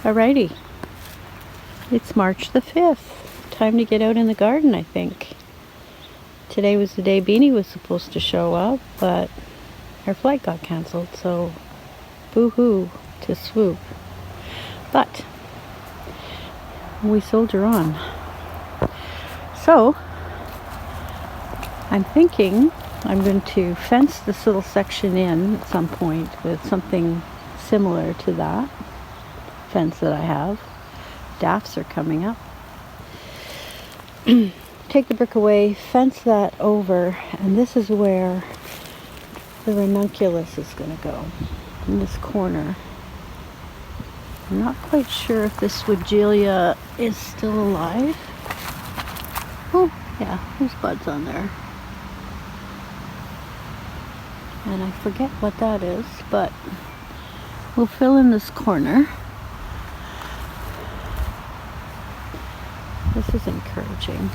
Alrighty, it's March the 5th. Time to get out in the garden, I think. Today was the day Beanie was supposed to show up, but her flight got cancelled, so boo-hoo to Swoop. But we soldier on. So, I'm thinking I'm going to fence this little section in at some point with something similar to that fence that I have. Daffs are coming up. Take the brick away, fence that over, and this is where the ranunculus is going to go, in this corner. I'm not quite sure if this Weigela is still alive. Oh, yeah, there's buds on there. And I forget what that is, but we'll fill in this corner. This is encouraging.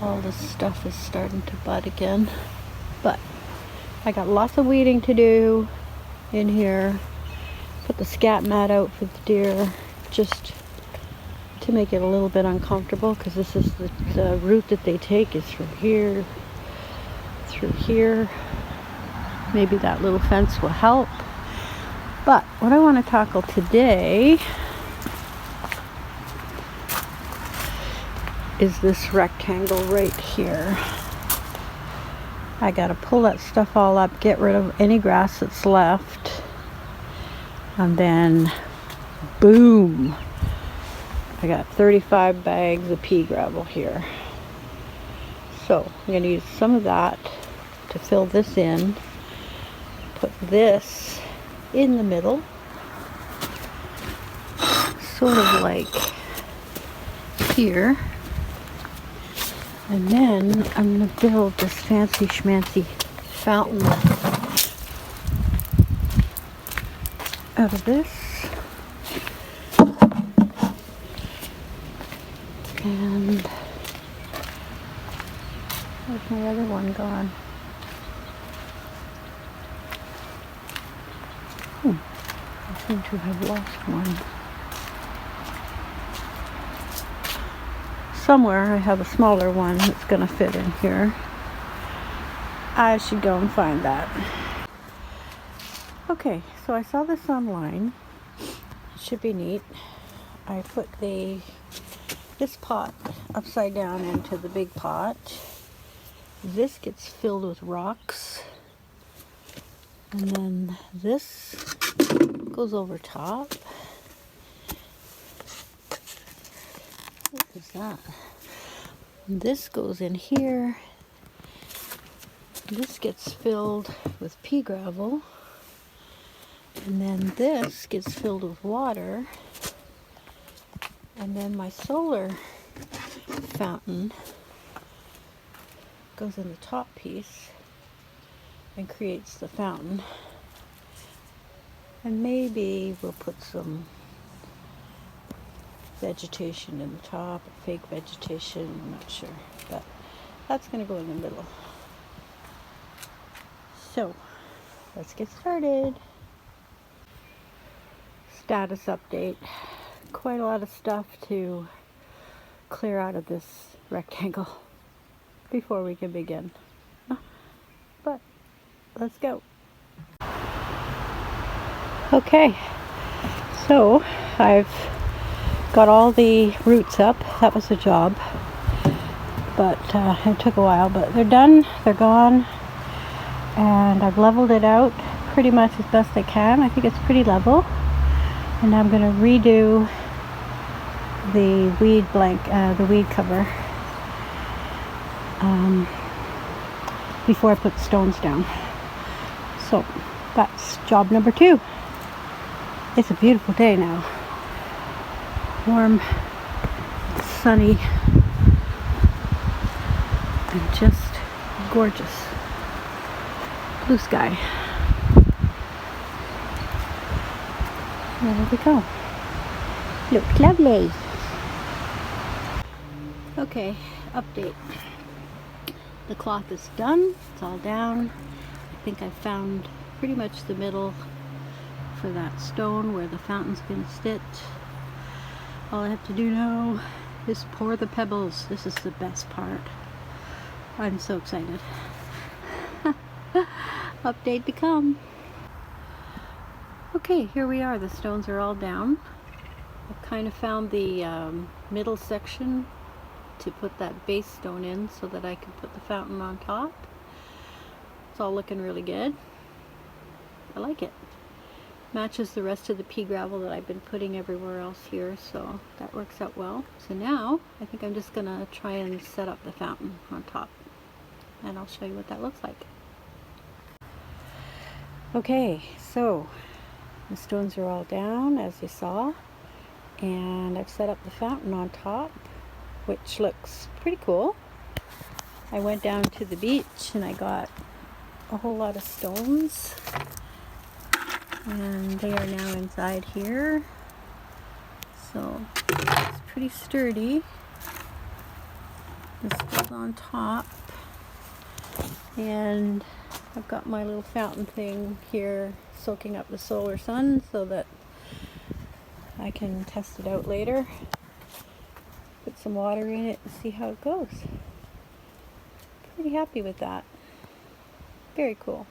All this stuff is starting to bud again. But I got lots of weeding to do in here. Put the scat mat out for the deer just to make it a little bit uncomfortable, because this is the route that they take is from here through here. Maybe that little fence will help. But what I want to tackle today is this rectangle right here. I gotta pull that stuff all up, get rid of any grass that's left, and then boom, I got 35 bags of pea gravel here. So I'm gonna use some of that to fill this in, put this in the middle, sort of like here. And then I'm going to build this fancy schmancy fountain out of this. And where's my other one gone? I seem to have lost one. Somewhere I have a smaller one that's going to fit in here. I should go and find that. Okay, so I saw this online. It should be neat. I put this pot upside down into the big pot. This gets filled with rocks. And then this goes over top. What is that? This goes in here. This gets filled with pea gravel. And then this gets filled with water. And then my solar fountain goes in the top piece and creates the fountain. And maybe we'll put some vegetation in the top, fake vegetation, I'm not sure, but that's going to go in the middle. So let's get started. Status update. Quite a lot of stuff to clear out of this rectangle before we can begin. But let's go. Okay, so I've got all the roots up. That was a job, but it took a while, but they're done, they're gone, and I've leveled it out pretty much as best I can. I think it's pretty level, and I'm going to redo the weed cover before I put stones down. So that's job number 2. It's a beautiful day now. Warm, sunny, and just gorgeous. Blue sky. There we go. Looks lovely. Okay, update. The cloth is done. It's all down. I think I found pretty much the middle for that stone where the fountain's going to sit. All I have to do now is pour the pebbles. This is the best part. I'm so excited. Update to come. Okay, here we are. The stones are all down. I've kind of found the middle section to put that base stone in so that I can put the fountain on top. It's all looking really good. I like it. Matches the rest of the pea gravel that I've been putting everywhere else here, so that works out well. So now I think I'm just gonna try and set up the fountain on top, and I'll show you what that looks like. Okay, so the stones are all down as you saw, and I've set up the fountain on top, which looks pretty cool. I went down to the beach and I got a whole lot of stones, and they are now inside here, so it's pretty sturdy. This goes on top, and I've got my little fountain thing here soaking up the solar sun so that I can test it out later. Put some water in it and see how it goes. Pretty happy with that. Very cool.